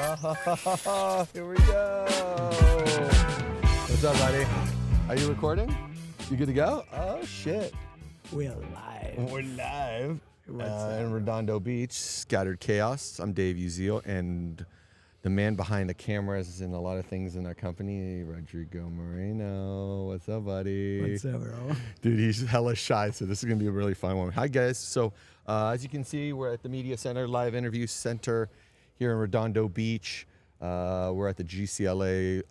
Here we go. What's up, buddy? Are you recording? You good to go? Oh, shit. We're live. We're live What's in Redondo Beach, Scattered Chaos. I'm Dave Uziel, and the man behind the cameras and a lot of things in our company, Rodrigo Moreno. What's up, buddy? What's up, bro? Dude, he's hella shy, so this is going to be a really fun one. Hi, guys. So, as you can see, we're at the Media Center, Live Interview Center here in Redondo Beach. We're at the GCLA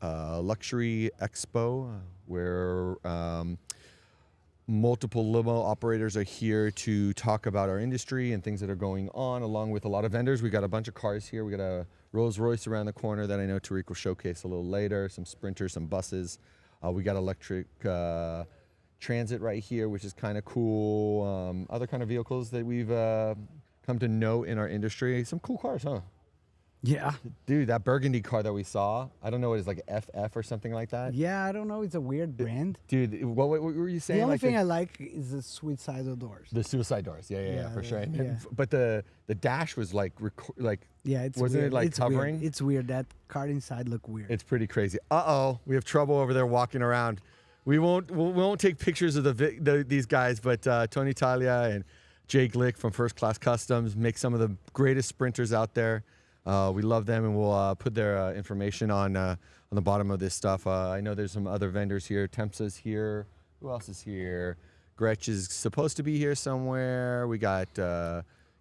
Luxury Expo, where multiple limo operators are here to talk about our industry and things that are going on, along with a lot of vendors. We got a bunch of cars here. We got a Rolls Royce around the corner that I know Tariq will showcase a little later, some sprinters, some buses. We got electric transit right here, which is kind of cool. Other kind of vehicles that we've come to know in our industry. Some cool cars, huh? Yeah. Dude, that burgundy car that we saw, I don't know what it's like, FF or something like that. Yeah, I don't know. It's a weird brand. Dude, what were you saying? The only like thing I like is the suicide doors. the suicide doors. Yeah, for sure. Yeah. But the dash was like Yeah, it's wasn't weird. it like it's hovering? Weird. It's weird. That car inside look weird. It's pretty crazy. Uh-oh, we have trouble over there walking around. We won't take pictures of these guys, but Tony Talia and Jay Glick from First Class Customs make some of the greatest sprinters out there. We love them, and we'll put their information on the bottom of this stuff. I know there's some other vendors here. Tempsa's here. Who else is here? Gretsch is supposed to be here somewhere. We got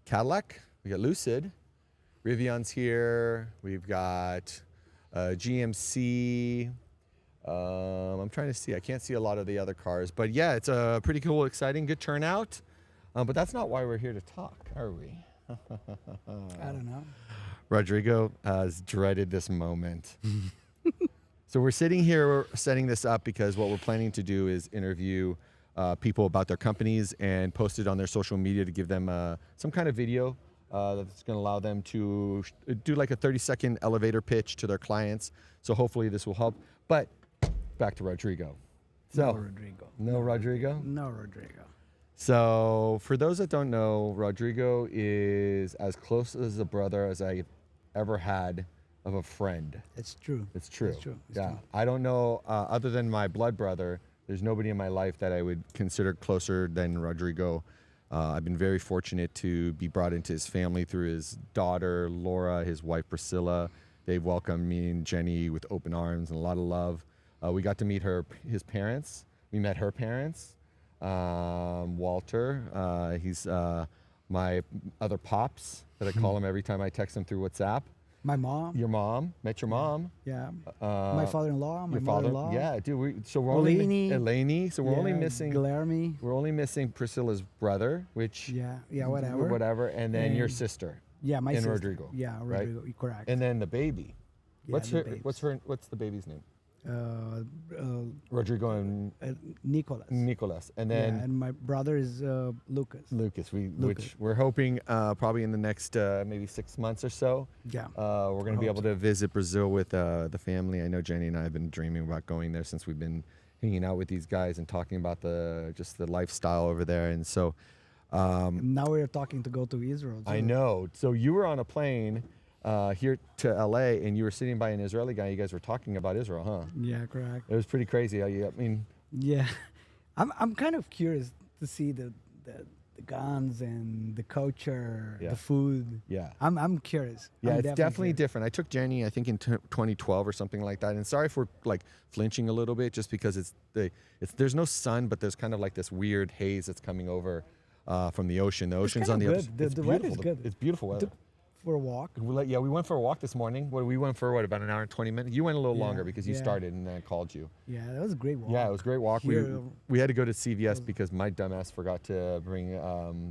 Cadillac. We got Lucid. Rivion's here. We've got GMC. I'm trying to see. I can't see a lot of the other cars. But, yeah, it's a pretty cool, exciting, good turnout. But that's not why we're here to talk, are we? I don't know. Rodrigo has dreaded this moment. So we're sitting here setting this up because what we're planning to do is interview people about their companies and post it on their social media to give them some kind of video that's going to allow them to do like a 30-second elevator pitch to their clients. So hopefully this will help. But back to Rodrigo. So, No Rodrigo. No Rodrigo? No Rodrigo. So for those that don't know, Rodrigo is as close as a brother as I've ever had of a friend. It's true. It's true. It's true. It's Yeah. true. I don't know, other than my blood brother, there's nobody in my life that I would consider closer than Rodrigo. I've been very fortunate to be brought into his family through his daughter, Laura, his wife, Priscilla. They've welcomed me and Jenny with open arms and a lot of love. We got to meet his parents. We met her parents. Walter, he's my other pops that I call him every time I text him through WhatsApp. My mom. Your mom, met your mom. Yeah. My father-in-law. My Your father. mother-in-law. Yeah, dude. So we're Eleni. So we're only Yeah, missing. Guillermo. We're only missing Priscilla's brother, which. Yeah. Whatever. Whatever, and then your And- sister. Yeah, my and sister. Rodrigo. Yeah, right? Rodrigo. Correct. And then the baby. Yeah, What's the her? babes. What's the baby's name? Rodrigo and Nicolas. Nicolas, and Yeah, then and my brother is Lucas. Lucas. Lucas. Which we're hoping probably in the next maybe 6 months or so. Yeah. We're going to be able to visit Brazil with the family. I know Jenny and I have been dreaming about going there since we've been hanging out with these guys and talking about the lifestyle over there. And so Now we're talking to go to Israel. I too. know. So you were on a plane here to LA, and you were sitting by an Israeli guy. You guys were talking about Israel, huh? Yeah, correct. It was pretty crazy. I mean, Yeah, I'm kind of curious to see the guns and the culture, Yeah. the food. yeah. I'm curious. Yeah, I'm it's definitely curious. different. I took Jenny, I think, in 2012 or something like that. And sorry if we're like flinching a little bit, just because there's no sun, but there's kind of like this weird haze that's coming over from the ocean. The ocean's on kind the of other. good. It's The beautiful. weather's good. It's beautiful weather. Took for a walk. We went for a walk this morning. We went for about an hour and 20 minutes. You went a little Yeah, longer because you yeah. started, and then I called you. Yeah, that was a great walk. Yeah, it was a great walk. Here- We had to go to CVS because my dumbass forgot to bring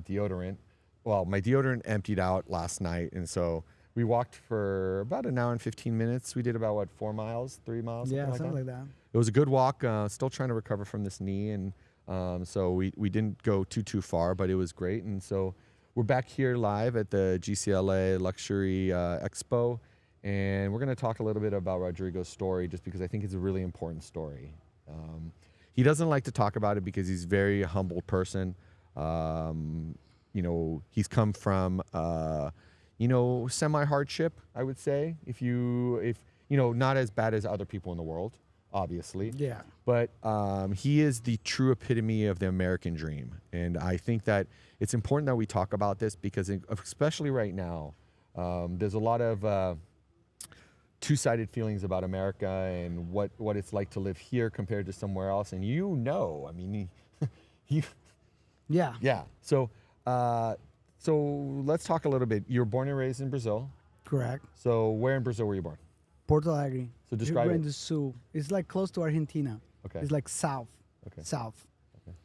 deodorant. Well, my deodorant emptied out last night, and so we walked for about an hour and 15 minutes. We did about 4 miles, 3 miles. Yeah, something something like that. like that. It was a good walk. Still trying to recover from this knee, and so we didn't go too far, but it was great. And so we're back here live at the GCLA Luxury Expo, and we're going to talk a little bit about Rodrigo's story, just because I think it's a really important story. He doesn't like to talk about it because he's a very humble person. He's come from semi hardship, I would say. If not as bad as other people in the world, obviously. Yeah. But he is the true epitome of the American dream. And I think that it's important that we talk about this because, especially right now, there's a lot of two-sided feelings about America and what it's like to live here compared to somewhere else. And I mean, you, Yeah. yeah. So let's talk a little bit. You were born and raised in Brazil. Correct. So where in Brazil were you born? Porto Alegre. So describe Rio it. Grande do Sul. It's like close to Argentina. Okay. It's like south. Okay. South. Okay.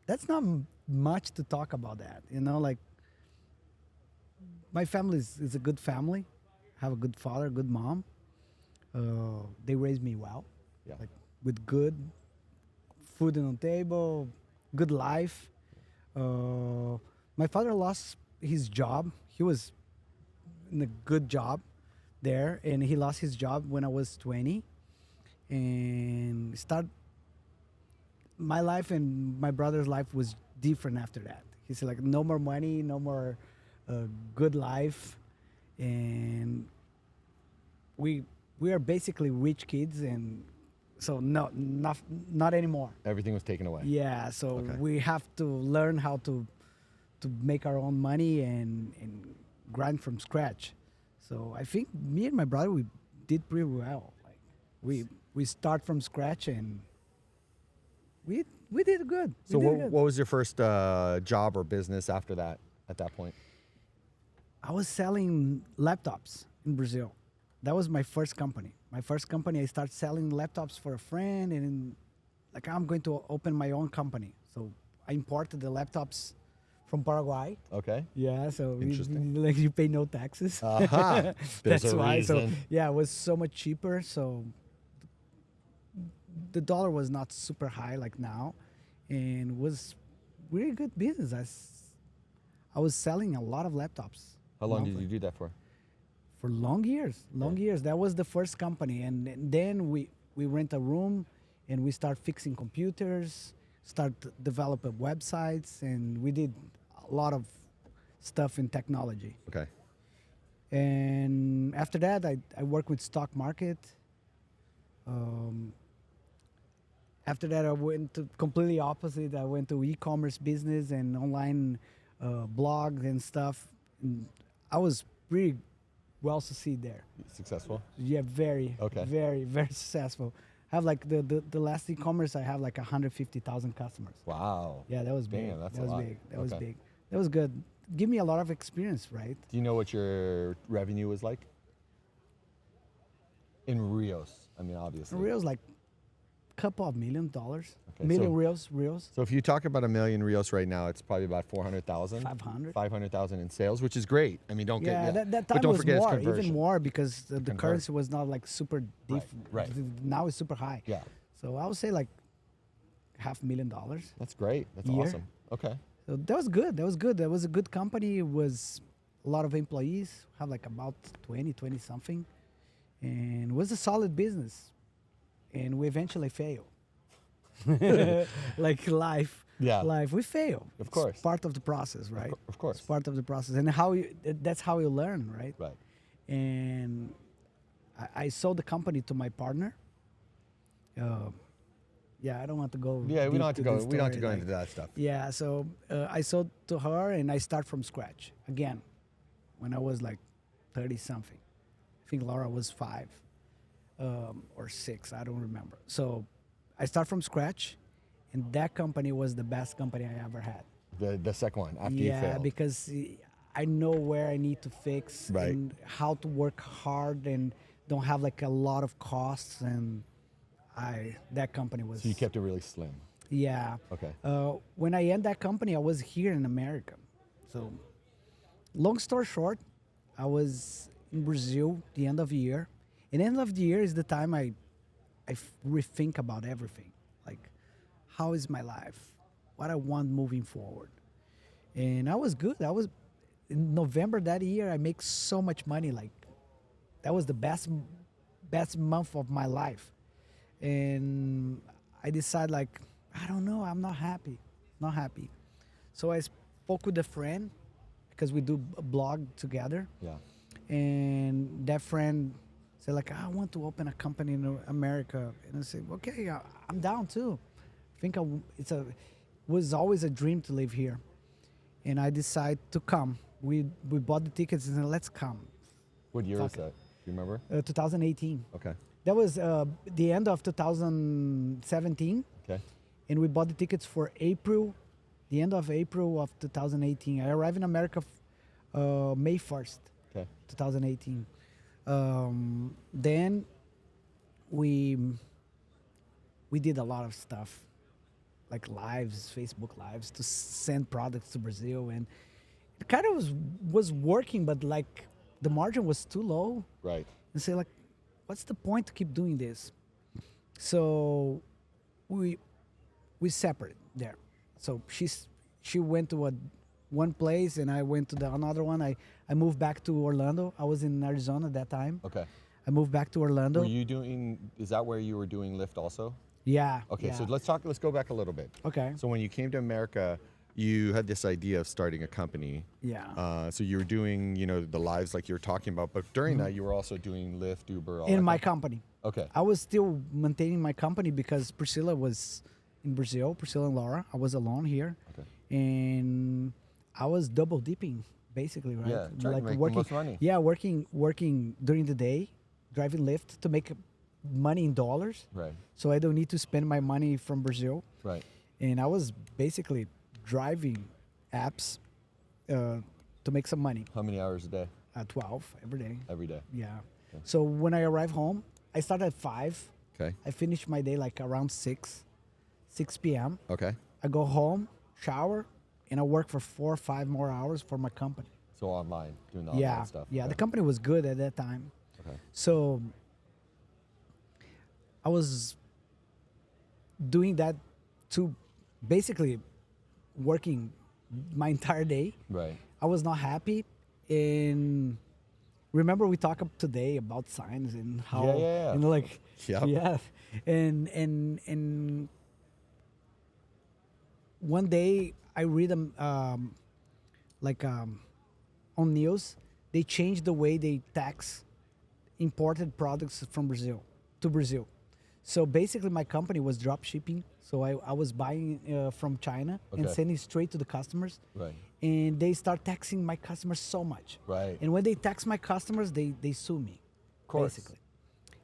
That's not much to talk about that. Like my family is a good family. I have a good father, good mom. They raised me well. Yeah. Like with good food on the table, good life. My father lost his job. He was in a good job there, and he lost his job when I was 20. And my life and my brother's life was different after that. He said like no more money, no more good life, and we are basically rich kids, and so not anymore. Everything was taken away. Yeah, so Okay. we have to learn how to make our own money and grind from scratch. So I think me and my brother, we did pretty well. Like we start from scratch and we did good. So We did what, good. what was your first job or business after that? At that point? I was selling laptops in Brazil. That was my first company. My first company, I started selling laptops for a friend, and like I'm going to open my own company. So I imported the laptops from Paraguay. Okay. Yeah, so Interesting. like you pay no taxes. Aha. There's That's a why. So reason. yeah, it was so much cheaper. So the dollar was not super high like now, and was really good business. I was selling a lot of laptops. How long did monthly. you do that for? For long years, long Yeah. years. That was the first company, and then we rent a room, and we start fixing computers, start developing websites, and we did a lot of stuff in technology. Okay. And after that, I worked with stock market. After that, I went to completely opposite. I went to e-commerce business and online blogs and stuff. And I was pretty well succeeded there. Successful? Yeah, very, Okay. very, very successful. I have like the last e-commerce, I have like 150,000 customers. Wow. Yeah, that was big. Damn, that's that a was lot. big. That was Okay. big. That was good. Give me a lot of experience, right? Do you know what your revenue was like? In Rios. I mean, obviously. Reals like couple of $1 million. Okay, Million so- reals. So if you talk about $1 million Rios right now, it's probably about 400,000. 500. 500,000 in sales, which is great. I mean, don't Yeah, get that but time don't was forget it's more, even conversion. more, because the Convert. currency was not like super different. right. Now it's super high. Yeah, So I would say like $500,000. that's great. That's Year. awesome. Okay. So that was good. That was good. That was a good company. It was a lot of employees, have like about 20 something. And it was a solid business. And we eventually failed. Like life. Yeah. Life. We fail. Of course. It's part of the process, right? Of course. It's part of the process. And that's how you learn, right? Right. And I sold the company to my partner. Yeah, I don't want to go. Yeah, we deep don't have to to go. this We don't have to story, go like- into that stuff. Yeah, so I sold to her, and I start from scratch again. When I was like 30 something, I think Laura was 5 or 6. I don't remember. So I start from scratch, and that company was the best company I ever had. The second one after you Yeah, failed. because I know where I need to fix Right. and how to work hard and don't have like a lot of costs, and that company was. So you kept it really slim. Yeah. Okay. When I end that company, I was here in America. So, long story short, I was in Brazil the end of the year. And end of the year is the time I rethink about everything. Like, how is my life? What I want moving forward. And I was good. I was in November that year. I make so much money. Like, that was the best month of my life. And I decided, like, I don't know, I'm not happy. Not happy. So I spoke with a friend, because because we do a blog together. Yeah. And that friend said like, I want to open a company in America. And I said, okay, I'm down too. I think was always a dream to live here. And I decided to come. We bought the tickets and said, let's come. What year was that? Do you remember? 2018. Okay. That was the end of 2017. Okay. And we bought the tickets for the end of April of 2018. I arrived in America May 1st, Okay. 2018. Then we did a lot of stuff, like lives, Facebook lives, to send products to Brazil, and it kind of was working, but like the margin was too low. Right. And say like, what's the point to keep doing this? So we separated there. So she went to one place and I went to another one. I moved back to Orlando. I was in Arizona at that time. Okay. I moved back to Orlando. Were you is that where you were doing Lyft also? Yeah. Okay, yeah. so let's go back a little bit. Okay. So when you came to America, you had this idea of starting a company. Yeah. So you were doing, the lives like you were talking about, but during that you were also doing Lyft, Uber, all In that my stuff? company. Okay. I was still maintaining my company because Priscilla was in Brazil, Priscilla and Laura. I was alone here. Okay. And I was double dipping, basically, right? Yeah, trying to make the most money. Yeah, working during the day, driving Lyft to make money in dollars. Right. So I don't need to spend my money from Brazil. Right. And I was basically driving apps to make some money. How many hours a day? 12 every day. Every day. Yeah. Okay. So when I arrive home, I start at 5. Okay. I finish my day like around 6 p.m. Okay. I go home, shower, and I work for 4 or 5 more hours for my company. So online, doing the online stuff. Yeah, Okay. the company was good at that time. Okay. So I was doing that to basically working my entire day. Right. I was not happy. And remember we talked today about signs and how, Yeah. like, Yep. yeah. And one day I read on news, they changed the way they tax imported products from Brazil to Brazil. So basically my company was drop shipping. So I was buying from China and Okay. sending straight to the customers. Right. And they start taxing my customers so much. Right. And when they tax my customers, they sue me, course. basically.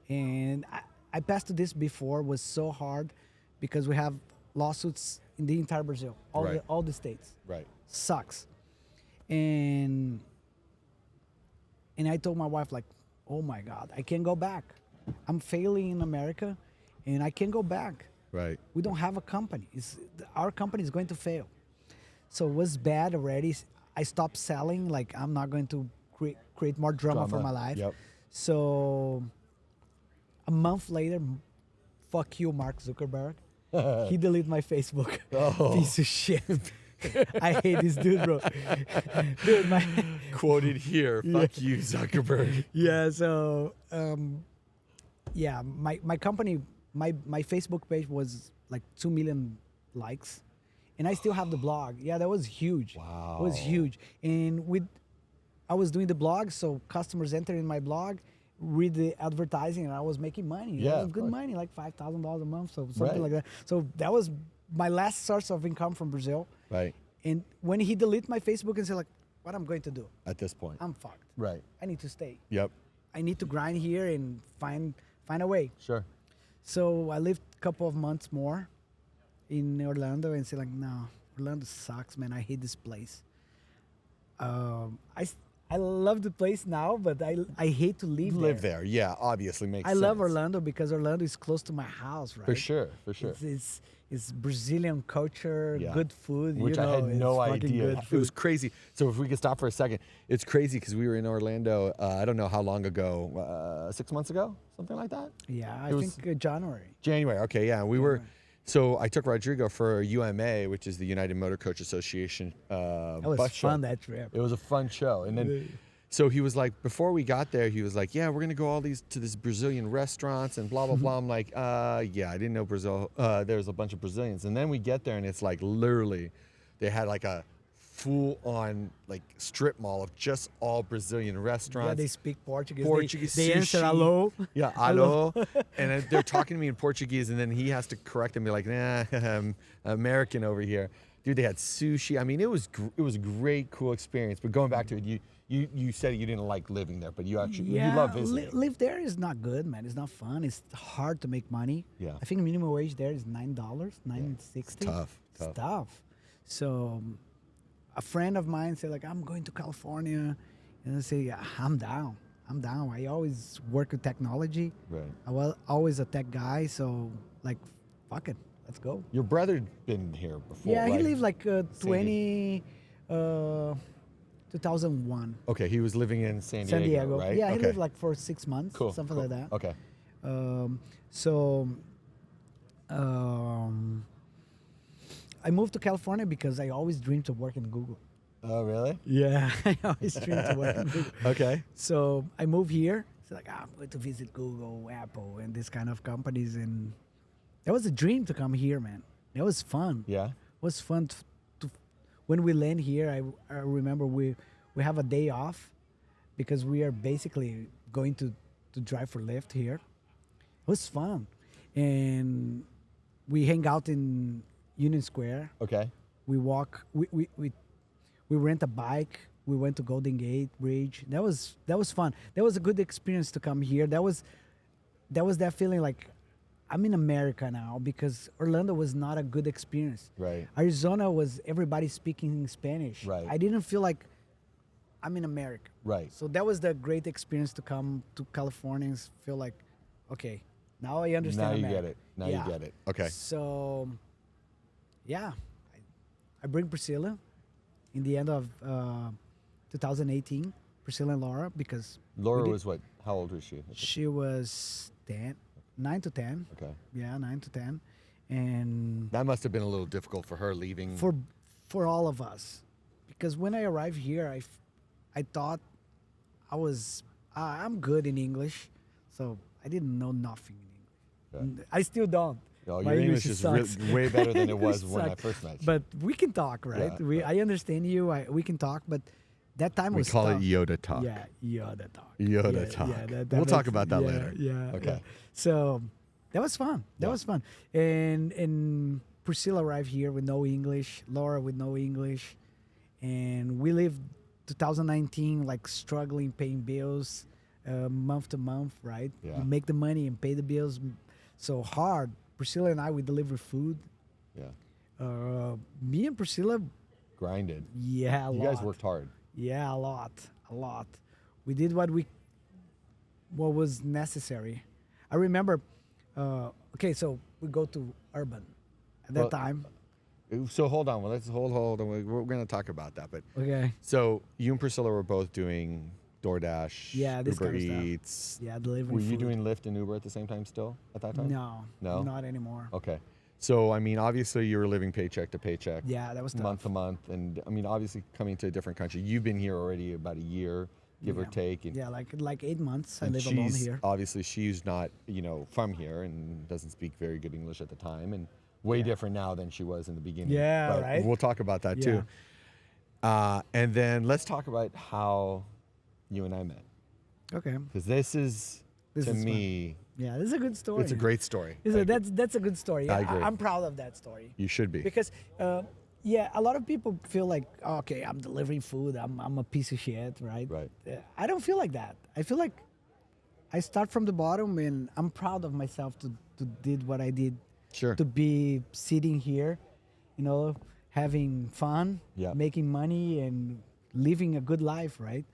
And I passed through this before, was so hard because we have lawsuits in the entire Brazil, Right. all the states. Right. Sucks. And I told my wife, like, oh my God, I can't go back. I'm failing in America and I can't go back. Right. We don't have a company. Our company is going to fail. So it was bad already. I stopped selling. Like, I'm not going to create more drama for my life. Yep. So a month later, fuck you, Mark Zuckerberg. He deleted my Facebook. Oh. Piece of shit. I hate this dude, bro. Dude, Quoted here. Fuck you, Zuckerberg. yeah. So my company, my Facebook page was like 2 million likes, and I still have the blog. Yeah, that was huge. Wow. It was huge. And I was doing the blog, so customers enter in my blog, read the advertising, and I was making money. Yeah, It was of good course. money, like $5,000 a month, so something Right. like that. So that was my last source of income from Brazil. Right. And when he deleted my Facebook and said like, what I'm going to do? At this point. I'm fucked. Right. I need to stay. Yep. I need to grind here and find a way. Sure. So I lived a couple of months more in Orlando and said like, no, Orlando sucks, man. I hate this place. I love the place now, but I hate to Live there. Yeah, obviously makes I sense. love Orlando because Orlando is close to my house, right? For sure. For sure. It's Brazilian culture, Yeah. good food. Which I had no it's fucking idea. good It was food. crazy. So if we could stop for a second, it's crazy because we were in Orlando. I don't know how long ago, 6 months ago, something like that. Yeah, I It was- think January. January. Okay, yeah, we were. So I took Rodrigo for UMA, which is the United Motor Coach Association. That was bus fun, show. that trip. It was a fun show, and then. So he was like, before we got there, he was like, yeah, we're gonna go to these Brazilian restaurants and blah blah blah. I'm like, yeah, I didn't know Brazil. There's a bunch of Brazilians, and then we get there and it's like literally, they had like a full on like strip mall of just all Brazilian Yeah, restaurants. they speak Portuguese. Portuguese, They answer sushi. hello. Yeah, alô. And then they're talking to me in Portuguese, and then he has to correct them, be like, nah, I'm American over here. Dude, they had sushi. I mean, it was a great, cool experience. But going back to it, you said you didn't like living there, but you actually you love visiting. Live there is not good, man. It's not fun. It's hard to make money. Yeah. I think minimum wage there is $9.60. Tough. It's tough. So a friend of mine said, like, I'm going to California. And I say, yeah, I'm down. I always work with technology. Right. I was always a tech guy. So, like, fuck it. Let's go. Your brother been here before, Yeah, right? he lived like 2001. Okay, he was living in San Diego, right? Yeah, he Okay. lived like for 6 months, Cool, something cool. like that. Okay. So I moved to California because I always dreamed to work in Google. Oh, really? Yeah, I always dreamed to work in Google. Okay. So I moved here. It's like, I'm going to visit Google, Apple, and this kind of companies. And that was a dream to come here, man. It was fun. Yeah. It was fun to when we land here. I remember we have a day off because we are basically going to drive for Lyft here. It was fun, and we hang out in Union Square. Okay. We walk. We rent a bike. We went to Golden Gate Bridge. That was fun. That was a good experience to come here. That was that feeling like I'm in America now, because Orlando was not a good experience. Right. Arizona was everybody speaking Spanish. Right. I didn't feel like I'm in America. Right. So that was the great experience to come to California and feel like, okay, now I understand Now you America. get it. Now Yeah. you get it. Okay. So, yeah, I bring Priscilla in the end of 2018, Priscilla and Laura, because Laura did- was what? How old was she? she was 9 to 10. Okay. Yeah, 9 to 10. And That must have been a little difficult for her leaving. for all of us, because when I arrived here, I thought I'm good in English, so I didn't know nothing in English. I still don't. Oh, My your English is sucks. way better than it was English when I sucks. first met you. But we can talk, right? Yeah, I understand you. We can talk, but that time we was call tough. it Yoda talk. Yeah, Yoda talk. Yoda Yeah, talk. yeah, that We'll talk makes- about that yeah, later. Yeah. Okay. yeah. So that was fun. That Yeah. was fun. And Priscilla arrived here with no English. Laura with no English, and we lived 2019 like struggling, paying bills, month to month. Right. Yeah. You make the money and pay the bills. So hard. Priscilla and I, we deliver food. Yeah. Me and Priscilla, Grinded. yeah, a You lot. guys worked hard. Yeah, a lot. We did what was necessary. I remember. Okay, so we go to urban at that Well, time. So hold on. Well, let's hold on. We're going to talk about that. But Okay. so you and Priscilla were both doing DoorDash, Yeah, this Uber kind of stuff. Eats. Yeah, delivering. Were you food. doing Lyft and Uber at the same time still at that time? No. No? Not anymore. Okay. So, I mean, obviously you were living paycheck to paycheck. Yeah, that was tough. Month to month. And, I mean, obviously coming to a different country. You've been here already about a year, give or Yeah. take. And, Yeah, like 8 months. I and live alone she's- here. Obviously, she's not, from here and doesn't speak very good English at the time. And way different now than she was in the beginning. Yeah, But right? We'll talk about that too. And then let's talk about how you and I met. Okay. Because this is, This to is fun. me, Yeah, this is a good story. it's a great story. That's a good story. I Yeah, agree. I'm proud of that story. You should be. Because a lot of people feel like, okay, I'm delivering food, I'm a piece of shit, right? Right. I don't feel like that. I feel like I start from the bottom, and I'm proud of myself to did what I did, Sure. to be sitting here, having fun, Yeah. making money, and living a good life, right?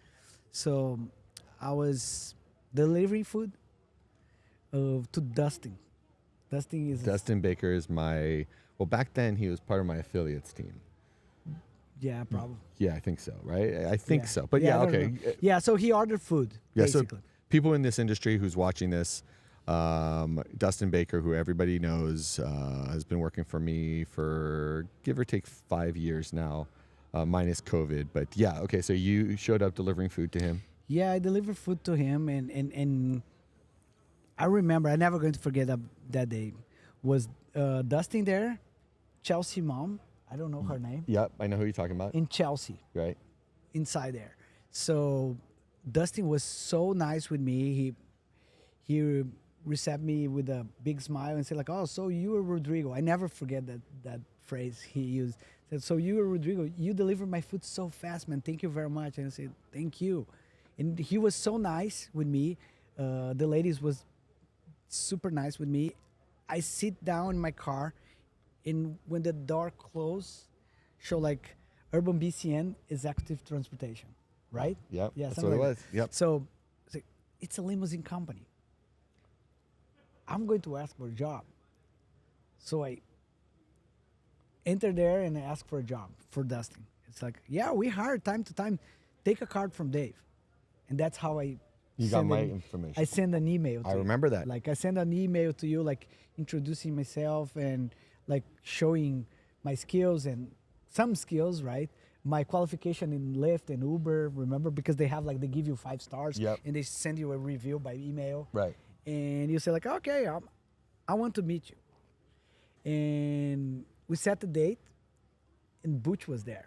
So I was delivering food to Dustin. Dustin Baker is back then he was part of my affiliates team. Yeah, probably. Yeah, I think so, right? I think Yeah. so. But I yeah, don't okay. know. Yeah, so he ordered food, Yeah, so basically. people in this industry who's watching this, Dustin Baker, who everybody knows, has been working for me for give or take 5 years now, minus COVID. But yeah, okay, so you showed up delivering food to him. Yeah, I delivered food to him, and I remember, I'm never going to forget that day. Was Dustin there, Chelsea mom, I don't know her name. Yep, I know who you're talking about. In Chelsea, Right. inside there. So Dustin was so nice with me. He received me with a big smile and said like, "Oh, so you are Rodrigo." I never forget that phrase he used. Said, "So you are Rodrigo. You delivered my food so fast, man. Thank you very much." And I said, "Thank you." And he was so nice with me. The ladies was super nice with me. I sit down in my car, and when the door closed, show like Urban BCN Executive Transportation, right? Yep. Yeah, That's what something it like was. that. Yep. So it's a limousine company. I'm going to ask for a job. So I enter there and I ask for a job for Dustin. It's like, yeah, we hire time to time. Take a card from Dave. And that's how I You got send my an- information. I send an email to I you. remember that. Like I send an email to you like introducing myself and like showing my skills and some skills, right? My qualification in Lyft and Uber, remember? Because they have like they give you 5 stars Yep. and they send you a review by email. Right. And you say like, okay, I want to meet you. And we set the date, and Butch was there.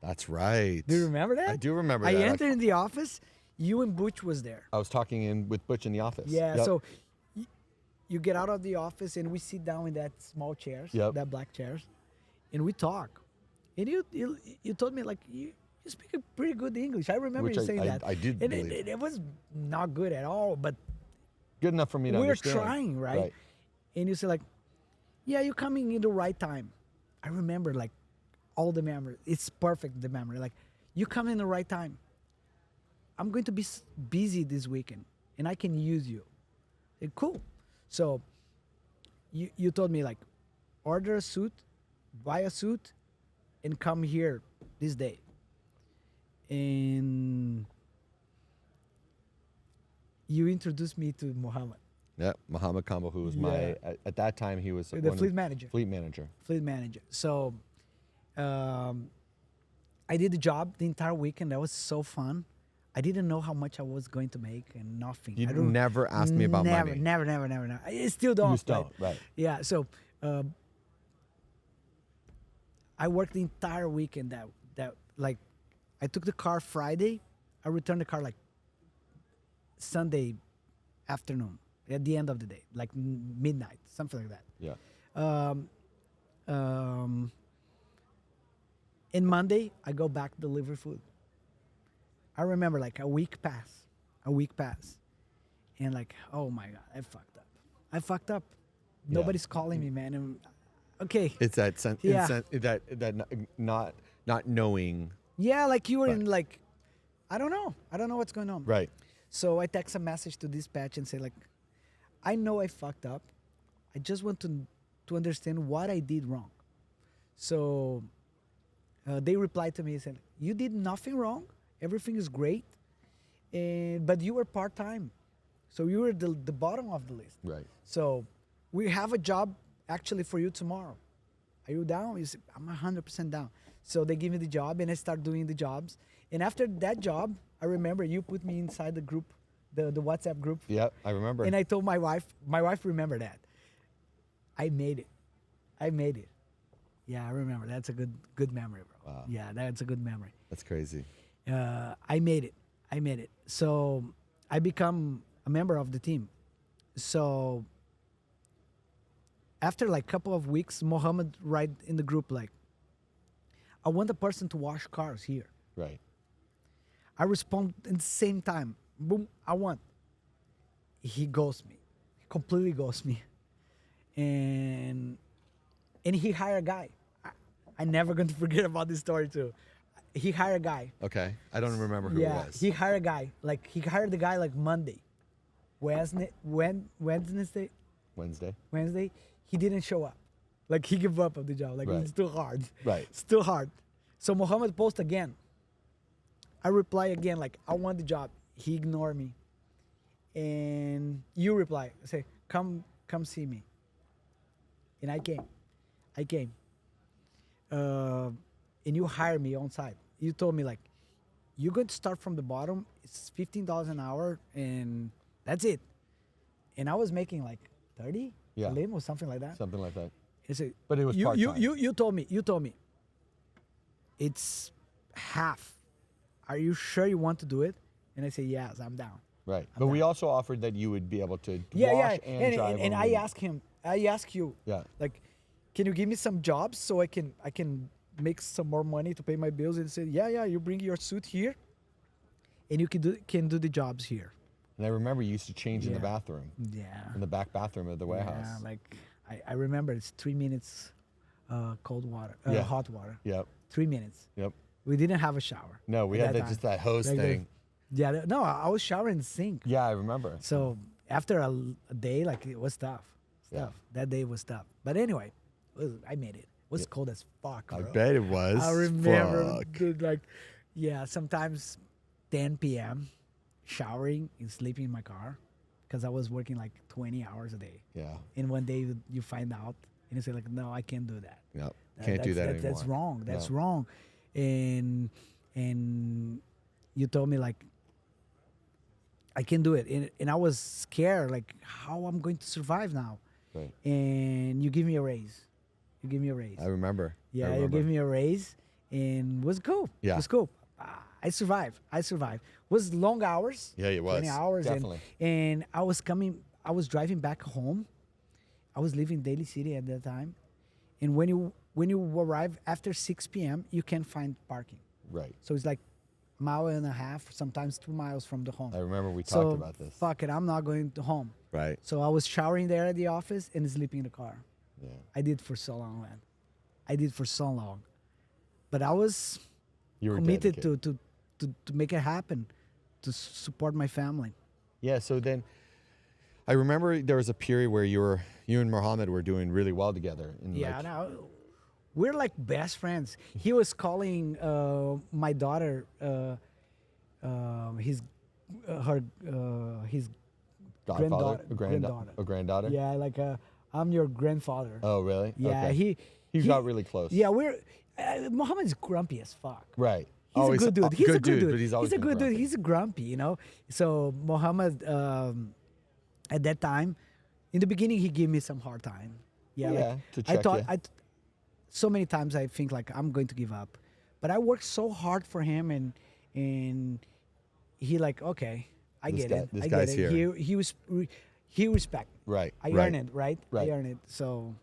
That's right. Do you remember that? I do remember I that. entered in the office. You and Butch was there. I was talking with Butch in the office. Yeah. Yep. So you get out of the office, and we sit down in that small chairs, Yep. that black chairs, and we talk. And you told me like you speak a pretty good English. I remember Which you saying that. I did And believe. it was not good at all, but Good enough for me to we're understand. trying, right? And you say like, yeah, you're coming in the right time. I remember like all the memory. It's perfect, the memory. Like, you come in the right time. I'm going to be busy this weekend, and I can use you. Cool. So you told me like, order a suit, buy a suit, and come here this day. And you introduced me to Mohammed, Yeah, Muhammad Kambo, who was my at that time he was the fleet manager. Fleet manager. Fleet manager. So I did the job the entire weekend. That was so fun. I didn't know how much I was going to make and nothing. You I don't- never asked me about never, money. Never. I still don't. You still, right. Yeah. So I worked the entire weekend. That like, I took the car Friday. I returned the car like Sunday afternoon at the end of the day, like midnight, something like that. Yeah. And Monday, I go back to deliver food. I remember like a week pass, and like, oh my God, I fucked up. Yeah. Nobody's calling me, man. And, okay. It's that Yeah. that not knowing. Yeah, like you were But- in like, I don't know what's going on. Right. So I text a message to dispatch and say like, I know I fucked up. I just want to understand what I did wrong. So they replied to me and said, you did nothing wrong. Everything is great. But you were part-time. So you were the bottom of the list. Right. So we have a job actually for you tomorrow. Are you down? You say, I'm 100% down. So they give me the job and I start doing the jobs. And after that job, I remember you put me inside the group, the WhatsApp group. Yeah, I remember. And I told my wife remembered that. I made it. Yeah, I remember. That's a good memory, bro. Wow. Yeah, that's a good memory. That's crazy. I made it. So I become a member of the team. So after like a couple of weeks, Mohammed write in the group like, I want a person to wash cars here. Right. I respond in the same time. Boom, I want. He ghosts me. He completely ghosts me. And he hired a guy. I never going to forget about this story too. He hired a guy. Okay. I don't remember who it was. He hired a guy. Like he hired the guy like Monday. Wednesday. He didn't show up. Like he gave up on the job. Like Right. it's too hard. Right. It's too hard. So Mohammed posts again. I reply again like I want the job. He ignored me. And you reply, say, come see me. And I came. And you hired me on site. You told me like, you're going to start from the bottom. It's $15 an hour, and that's it. And I was making like 30, Yeah. Lim or something like that. Something like that. I said, But it was you part-time. you told me it's half. Are you sure you want to do it? And I say, yes, I'm down. Right. But we also offered that you would be able to Yeah, wash yeah. and drive And them. I ask him, I ask you, Yeah. like, can you give me some jobs so I can make some more money to pay my bills? And he said, yeah, you bring your suit here, and you can do the jobs here. And I remember you used to change in the Yeah. bathroom, Yeah. in the back bathroom of the warehouse. Yeah, like I remember it's 3 minutes, cold water, Yeah. hot water. Yep. 3 minutes. Yep. We didn't have a shower. No, we at had that that, just time. that hose Like the- thing. Yeah, no, I was showering in the sink. Yeah, I remember. So after a day, like it was tough. Yeah. That day was tough. But anyway, I made it. It was cold as fuck, bro. I bet it was. I remember, Fuck. dude, like, yeah, sometimes 10 p.m. showering and sleeping in my car because I was working like 20 hours a day. Yeah. And one day you find out and you say like, no, I can't do that. Yep. Can't do that anymore. That's wrong. That's No. wrong. And you told me like, I can do it. And I was scared, like how I'm going to survive now. Right. And you give me a raise. You give me a raise. I remember. Yeah, I you remember. gave me a raise, and it was cool. Yeah. It was cool. I survived. Was long hours. Yeah, it was. 20 hours. Definitely. And I was driving back home. I was living Daly City at that time. And when you arrive after 6 p.m., you can't find parking. Right. So it's like a mile and a half, sometimes 2 miles from the home. I remember we talked So about this. fuck it, I'm not going to home. Right. So I was showering there at the office and sleeping in the car. Yeah. I did for so long, man. I did for so long. But I was You were committed dedicated. to make it happen, to support my family. Yeah. So then, I remember there was a period where you and Mohammed were doing really well together. And Yeah, like, no, we're like best friends. He was calling my daughter his Godfather, granddaughter. a granddaughter. Yeah, like I'm your grandfather. Oh, really? Yeah, Okay. He got really close. Yeah, Mohammed's grumpy as fuck. Right. He's a good dude. He's a good dude. but he's always a been good dude. grumpy. He's a grumpy, you know. So Mohammed, at that time, in the beginning, he gave me some hard time. Yeah, Yeah, like, to I check thought you. so many times I think like I'm going to give up, but I worked so hard for him, and he like, okay, I This get guy- it. this I guy's get it. here. He respect. Right. I right. earned it, right? Right. I earned it. So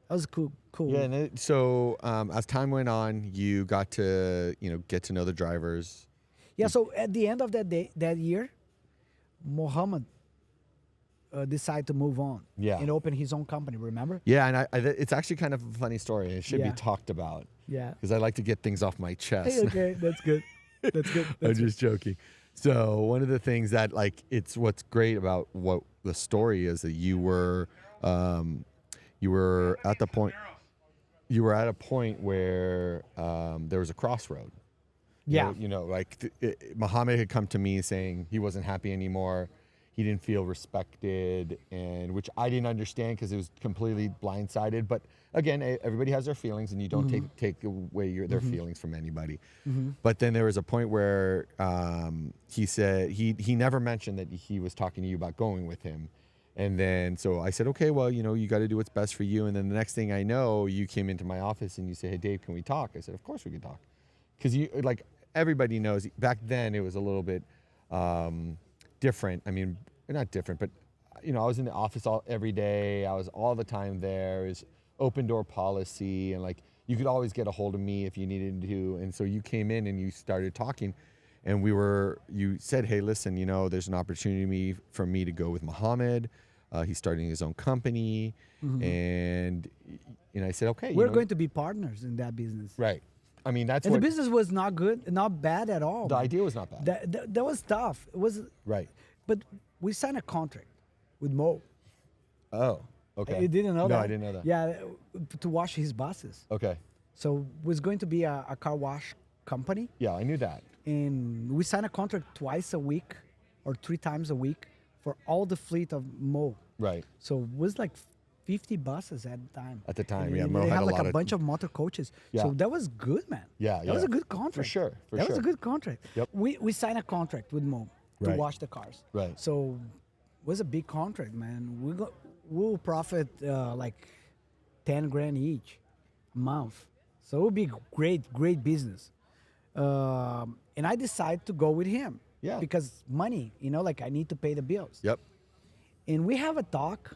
that was cool. Yeah. And so as time went on, you got to get to know the drivers. Yeah, so at the end of that year, Mohammed decided to move on. Yeah. And open his own company, remember? Yeah, and it's actually kind of a funny story. It should Yeah. be talked about Yeah. because I like to get things off my chest. Hey, okay, that's good. That's good. I'm That's good. just joking. So one of the things that it's what's great about what the story is that you were at the point where there was a crossroad. Yeah. Muhammad had come to me saying he wasn't happy anymore. He didn't feel respected, and which I didn't understand because it was completely blindsided. But again, everybody has their feelings, and you don't take away their feelings from anybody. But then there was a point where he said he never mentioned that he was talking to you about going with him. And then so I said, okay, well, you got to do what's best for you. And then the next thing I know, you came into my office and you said, hey, Dave, can we talk? I said, of course we can talk. Because everybody knows back then it was a little bit different. I mean, not different, but I was in the office every day. I was all the time there. It was open door policy, and you could always get a hold of me if you needed to. And so you came in and you started talking, and you said, hey, listen, there's an opportunity for me to go with Mohammed. He's starting his own company, and I said, okay. We're going to be partners in that business. Right. I mean, that's And what the business was not good, not bad at all. the man. idea was not bad. That was tough. It was, Right. but we signed a contract with Mo. Oh, okay. You didn't know no, that? I didn't know that. Yeah, to wash his buses. Okay. So it was going to be a car wash company. Yeah, I knew that. And we signed a contract twice a week or 3 times a week for all the fleet of Mo. Right. So it was like 50 buses at the time. At the time, And yeah, Mo they had have a like lot a of- bunch of motor coaches. Yeah. So that was good, man. Yeah, That was yeah. a good contract. For sure, for that was a sure. good contract. Yep. We signed a contract with Mo to Right. wash the cars. Right. So it was a big contract, man. We'll profit like 10 grand each a month. So it would be great business. And I decided to go with him. Yeah. Because money, like I need to pay the bills. Yep. And we have a talk.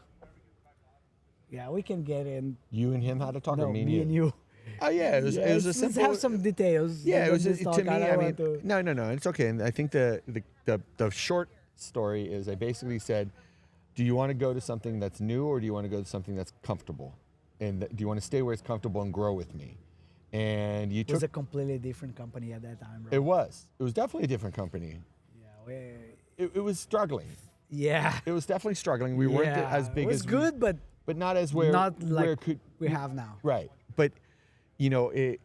Yeah, we can get in. You and him had a talk, or No, me and me you? and you. Oh yeah, it was a Let's simple. have some details. Yeah, it was This to talk, me. I I don't mean, want to- no, it's okay. And I think the short story is I basically said, do you want to go to something that's new, or do you want to go to something that's comfortable? And do you want to stay where it's comfortable and grow with me? And you It was took. a completely different company at that time, bro. It was definitely a different company. Yeah, It was struggling. yeah. It was definitely struggling. We weren't Yeah, as big it was as good, but but not as where not like where could we have now. right. But the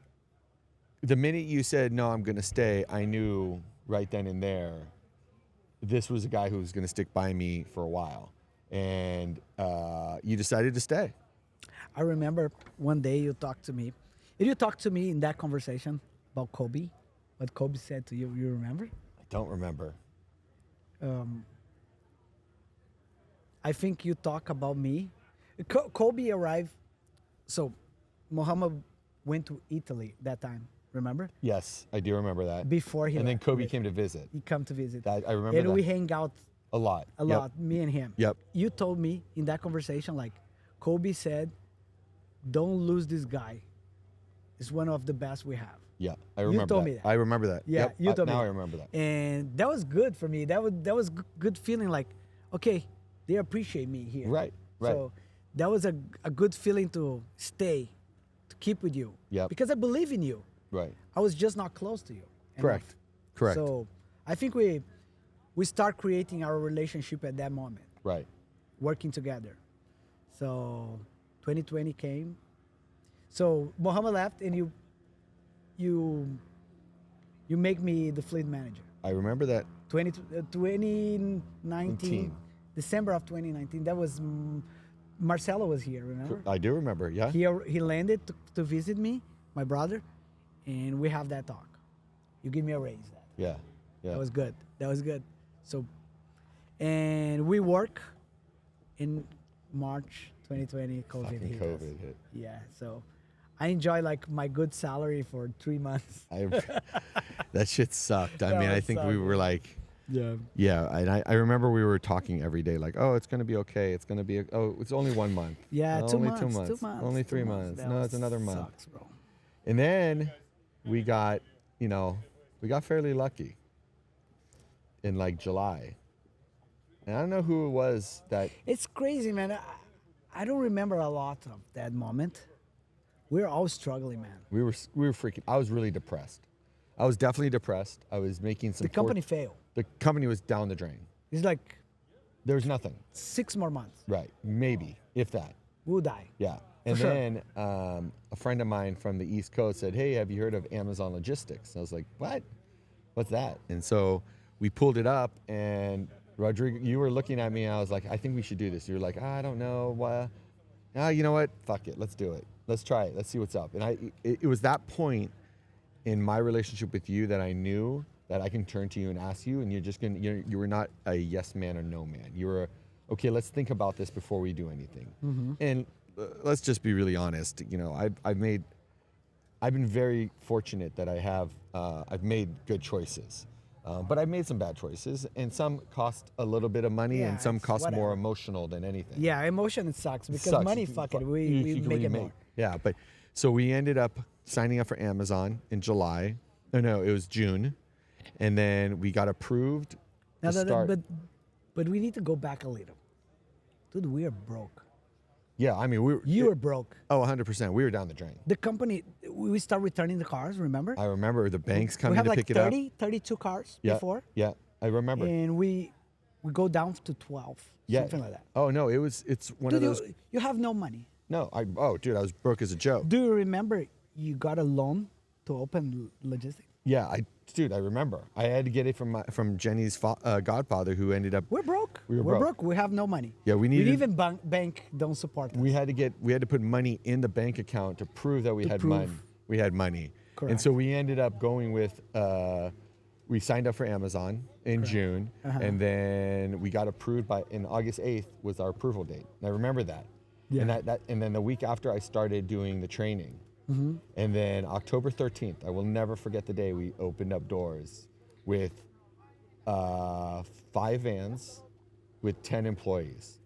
minute you said no, I'm going to stay, I knew right then and there this was a guy who was going to stick by me for a while, and you decided to stay. I remember one day you talked to me. Did you talk to me in that conversation about Kobe? What Kobe said to you? You remember? I don't remember. I think you talk about me. Kobe arrived. So, Muhammad went to Italy that time. Remember? Yes, I do remember that. Before he and then left. Kobe came to visit. He come to visit. I remember and that we hang out a lot. a lot, me and him. Yep. You told me in that conversation, like, Kobe said, don't lose this guy. It's one of the best we have. Yeah, I remember told that. me that. I remember that. Yeah, Yep, you told me now that. I remember that. And that was good for me. That was good feeling, like, okay, they appreciate me here. Right, right. So that was a good feeling to stay, to keep with you. Yep. Because I believe in you. Right. I was just not close to you. Correct. enough. Correct. So I think we start creating our relationship at that moment, Right. working together. So 2020 came. So Mohammed left, and you make me the fleet manager. I remember that. 2019, 19. December of 2019. That was Marcelo was here. Remember? I do remember. Yeah. He landed to visit me, my brother, and we have that talk. You give me a raise. Yeah. Yeah. That was good. That was good. So, and we work in March 2020. COVID Fucking hit us. COVID hit. Yeah. So, I enjoy like my good salary for 3 months. That shit sucked. I That mean, I would think suck, we were like, Yeah. yeah, and I remember we were talking every day, like, oh, it's gonna be okay. It's gonna be. Oh, it's only 1 month. Yeah. No, 2 only months. 2 months. 2 months. Only 2 3 months. months. That No, it's another month. Sucks, bro. And then we got, we got fairly lucky in like July. And I don't know who it was that. It's crazy, man. I don't remember a lot of that moment. We're all struggling, man. We were freaking. I was really depressed. I was definitely depressed. I was making some. The company failed. The company was down the drain. It's like There was nothing. 6 more months. Right. Maybe, if that. We'll die. Yeah. And sure. then a friend of mine from the East Coast said, "Hey, have you heard of Amazon Logistics?" And I was like, "What? What's that?" And so we pulled it up, and Rodrigo, you were looking at me, and I was like, "I think we should do this." You were like, "I don't know. You know what? Fuck it. Let's do it. Let's try it. Let's see what's up." And it was that point in my relationship with you that I knew that I can turn to you and ask you, and you were not a yes man or no man. You were, okay, let's think about this before we do anything. Mm-hmm. And let's just be really honest. I've been very fortunate that I've made good choices. But I've made some bad choices, and some cost a little bit of money, Yeah, and some it's cost more whatever. emotional than anything. Yeah, emotion it sucks because Sucks. money, fuck it, we You can make really it more. Yeah, but so we ended up signing up for Amazon in July. No, it was June, and then we got approved to start. But we need to go back a little, dude. We are broke. Yeah, I mean You were broke. Oh, 100%. We were down the drain. The company, we start returning the cars. Remember? I remember the banks we coming have to like pick it up. 32 cars Yeah, before, yeah, I remember. and we go down to 12, Yeah. something like that. Oh no, it's one Dude, of those. you have no money. No, dude, I was broke as a joke. Do you remember you got a loan to open logistics? Yeah, I remember. I had to get it from Jenny's godfather, who ended up. We're broke. We were We're broke. broke. We have no money. Yeah, we needed- even bank don't support us. We had to put money in the bank account to prove that we had money. prove. We had money. And Correct. so we ended up going with. We signed up for Amazon in June, and then we got approved in August 8th was our approval date. And I remember that. Yeah. And and then the week after I started doing the training. And then October 13th, I will never forget the day we opened up doors with 5 vans with 10 employees.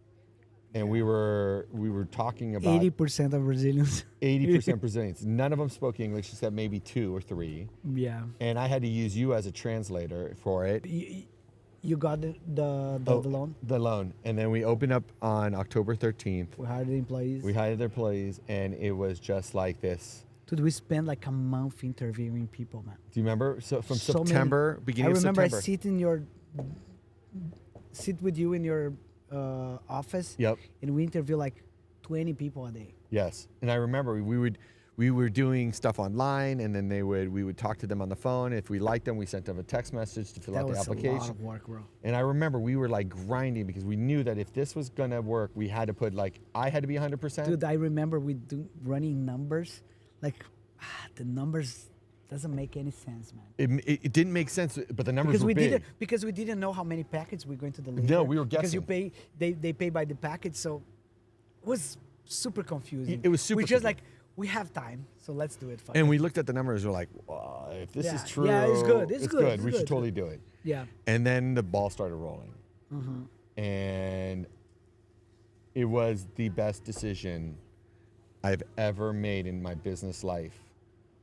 And we were talking about 80% of Brazilians. 80% Brazilians. None of them spoke English except maybe 2 or 3. Yeah. And I had to use you as a translator for it. You got the loan? The loan. And then we opened up on October 13th. We hired the employees. We hired their employees, and it was just like this. Dude, we spent like a month interviewing people, man. Do you remember? So from So September, beginning of September. I remember I sit with you in your office. Yep. And we interview like 20 people a day. Yes. And I remember we were doing stuff online, and then we would talk to them on the phone. If we liked them, we sent them a text message to fill out the application. That was a lot of work, bro. And I remember we were like grinding because we knew that if this was gonna work, we had to put I had to be 100%. Dude, I remember running numbers. Like, the numbers doesn't make any sense, man. It didn't make sense, but the numbers were big. Because we didn't know how many packets we're going to deliver. No, we were guessing. Because they pay by the package, so it was super confusing. It was super We just confusing. we have time, so let's do it. And we looked at the numbers, we're like, wow, if this is true, yeah, it's good. It's good. We should totally do it. Yeah. And then the ball started rolling. And it was the best decision I've ever made in my business life,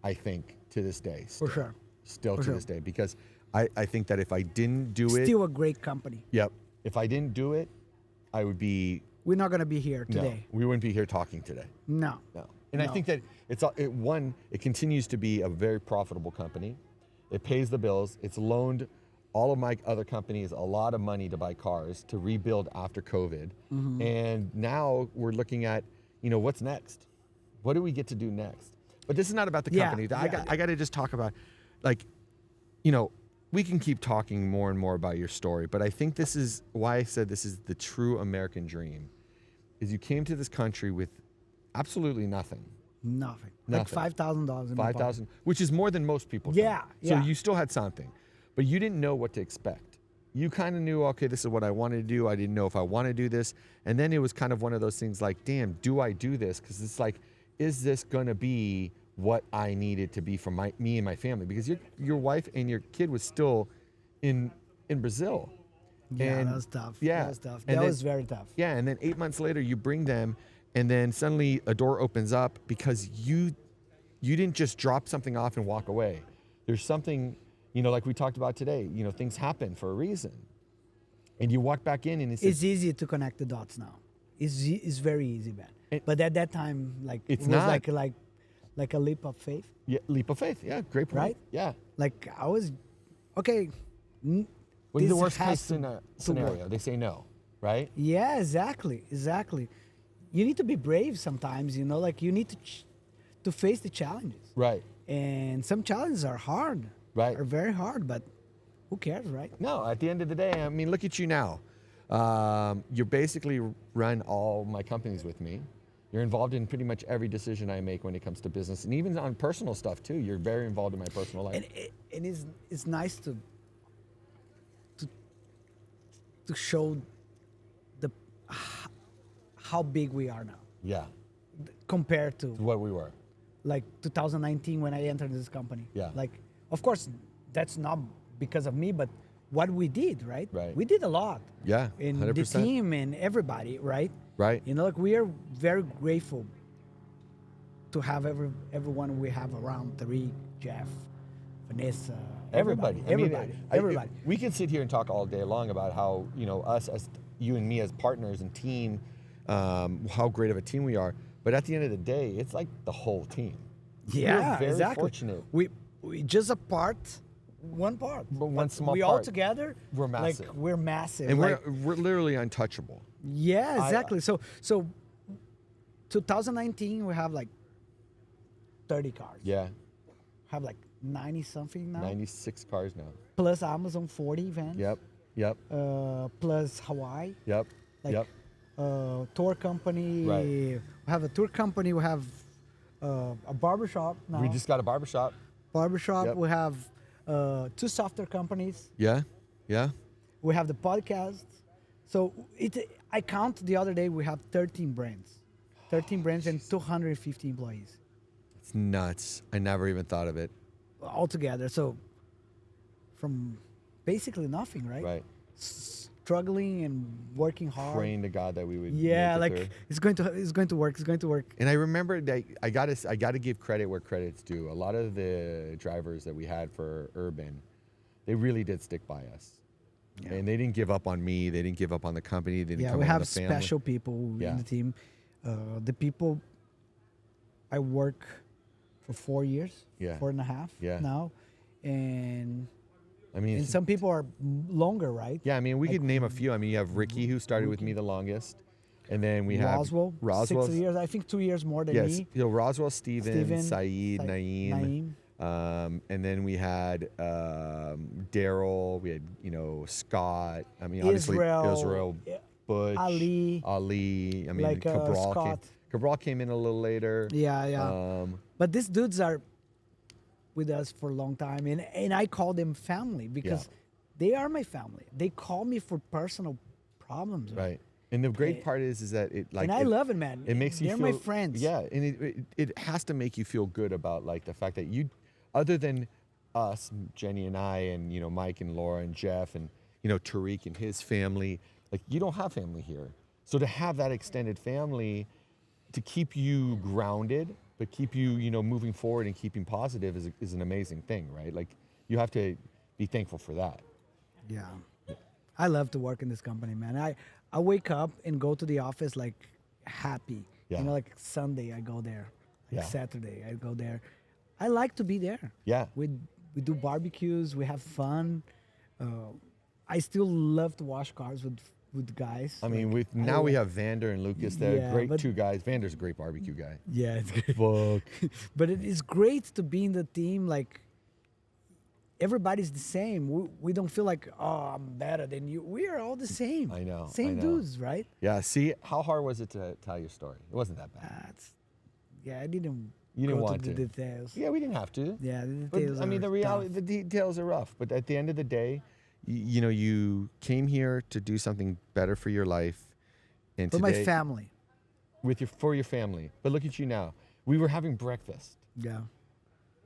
I think, to this day. For sure. Still to this day. Because I think that if I didn't do it. Still a great company. Yep. If I didn't do it, I would be. We're not going to be here today. No, we wouldn't be here talking today. No. No. And I think that it continues to be a very profitable company. It pays the bills. It's loaned all of my other companies a lot of money to buy cars to rebuild after COVID. And now we're looking at, what's next? What do we get to do next? But this is not about the company. I got to just talk about, we can keep talking more and more about your story, but I think this is why I said this is the true American dream, is you came to this country with absolutely nothing. Nothing. Like $5,000 in my pocket. Which is more than most people. Yeah, So you still had something, but you didn't know what to expect. You kind of knew, okay, this is what I want to do. I didn't know if I want to do this. And then it was kind of one of those things like, damn, do I do this? Because it's like, is this going to be what I needed to be for me and my family? Because your wife and your kid was still in Brazil. Yeah, and that was tough. Yeah. That was tough. That was very tough. Yeah, and then 8 months later, you bring them, and then suddenly a door opens up because you didn't just drop something off and walk away. There's something, like we talked about today, things happen for a reason. And you walk back in and it's easy to connect the dots now. It's very easy, man. But at that time, it was not. like a leap of faith. Yeah, leap of faith. Yeah, great point. Right? Yeah. Like I was, okay. What's the worst case scenario? They say no, right? Yeah, exactly. You need to be brave sometimes, you need to face the challenges. Right. And some challenges are hard. Right. Are very hard, but who cares, right? No, at the end of the day, I mean, look at you now. You basically run all my companies with me. You're involved in pretty much every decision I make when it comes to business, and even on personal stuff too. You're very involved in my personal life. And it's nice to show how big we are now. Yeah. Compared to what we were. Like 2019 when I entered this company. Yeah. Like, of course, that's not because of me, but what we did, right? Right. We did a lot. Yeah. And 100%. the team and everybody, right? Right. We are very grateful to have everyone we have around. Tariq, Jeff, Vanessa, everybody. Everybody. We can sit here and talk all day long about how, us as you and me as partners and team, how great of a team we are. But at the end of the day, it's like the whole team. Yeah, we're very exactly. fortunate. We just one part. But one small we part. all together, We're massive. Like we're massive. And we're literally untouchable. Yeah, exactly. So 2019 we have like 30 cars. Yeah. Have like 90 something now. 96 cars now. Plus Amazon 40 vans. Yep. Plus Hawaii. Yep. Tour company. Right. We have a tour company. We have a barbershop now. We just got a barbershop. Yep. We have 2 software companies. Yeah. We have the podcast. So I count the other day we have 13 brands. 13 brands and 250 employees. It's nuts. I never even thought of it. altogether. So from basically nothing, right? Right. Struggling and working hard. Praying to God that we would. Yeah, make it like through. it's going to work. It's going to work. And I remember that I gotta give credit where credit's due. A lot of the drivers that we had for Urban, they really did stick by us. Yeah. And they didn't give up on me. They didn't give up on the company. They didn't Yeah, come we up on have the family. special people Yeah. in the team. The people I work for 4 years, Yeah. 4.5 Yeah. now, and I mean, and some people are longer, right? yeah. I mean, we like- could name a few. I mean, you have Ricky, who started with me the longest, and then we have Roswell, Roswell. 6 years. I think 2 years more than Yes, me. Roswell, Steven, Steven, Saeed, Naeem. And then we had Daryl. We had Scott. I mean, obviously Israel, yeah, Butch, Ali. I mean, Like, Scott. Cabral came in a little later. Yeah, yeah. But these dudes are with us for a long time, and I call them family because they are my family. They call me for personal problems. Right. And the great part is that it like And I love it, man. It makes you They're feel my friends. Yeah, and it has to make you feel good about like the fact that you, other than us, Jenny and I, and Mike and Laura and Jeff and Tariq and his family, like you don't have family here. So to have that extended family to keep you grounded, but keep you moving forward and keeping positive is an amazing thing, right? Like you have to be thankful for that. Yeah. I love to work in this company, man. I wake up and go to the office like happy. Yeah. Like Sunday I go there. Like Yeah. Saturday I go there. I like to be there. Yeah. We do barbecues, we have fun. I still love to wash cars with guys. I mean, Like, now we have Vander and Lucas. They're Yeah, great but- two guys. Vander's a great barbecue guy. Yeah, it's good. Fuck. But it is great to be in the team. Like everybody's the same. We don't feel like, oh, I'm better than you. We are all the same. I know, Same I know. dudes, right? Yeah. See, how hard was it to tell your story? It wasn't that bad. I didn't. You didn't go want to to. the details. Yeah, we didn't have to. Yeah, the But details. I mean, are the reality, tough. the details are rough. But at the end of the day, you came here to do something better for your life, and For today, my family. for your family. But look at you now. We were having breakfast, Yeah.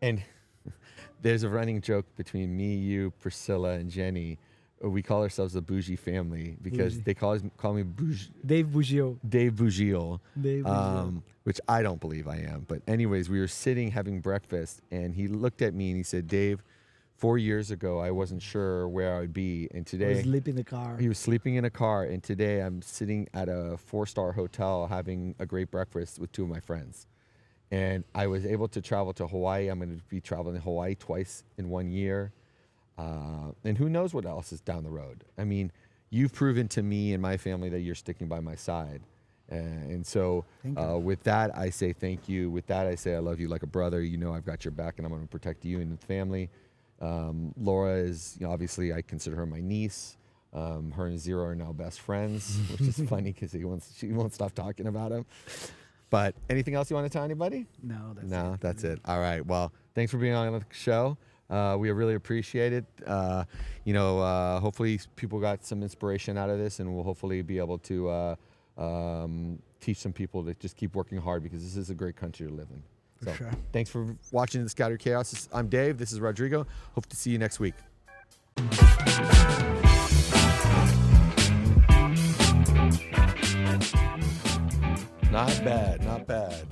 and there's a running joke between me, you, Priscilla, and Jenny. We call ourselves the bougie family because Bougie. they call me bougie. Dave Uziel. Dave Uziel, Dave Uziel. which I don't believe I am. But anyways, we were sitting having breakfast, and he looked at me and he said, "Dave, 4 years ago, I wasn't sure where I would be, and I today was sleeping in the car. he was sleeping in a car, and today I'm sitting at a 4-star hotel having a great breakfast with 2 of my friends. And I was able to travel to Hawaii. I'm going to be traveling to Hawaii twice in 1 year. And who knows what else is down the road. I mean, you've proven to me and my family that you're sticking by my side. And so Thank you. with that, I say thank you. With that, I say I love you like a brother. You know I've got your back, and I'm going to protect you and the family. Laura is, obviously, I consider her my niece. Her and Zero are now best friends, which is funny because she won't stop talking about him. But anything else you want to tell anybody? No, that's No, it. that's it. All right. Well, thanks for being on the show. We really appreciate it. Hopefully people got some inspiration out of this, and we'll hopefully be able to teach some people to just keep working hard because this is a great country to live in. For sure. Thanks for watching the Scattered Chaos. I'm Dave. This is Rodrigo. Hope to see you next week. Not bad. Not bad.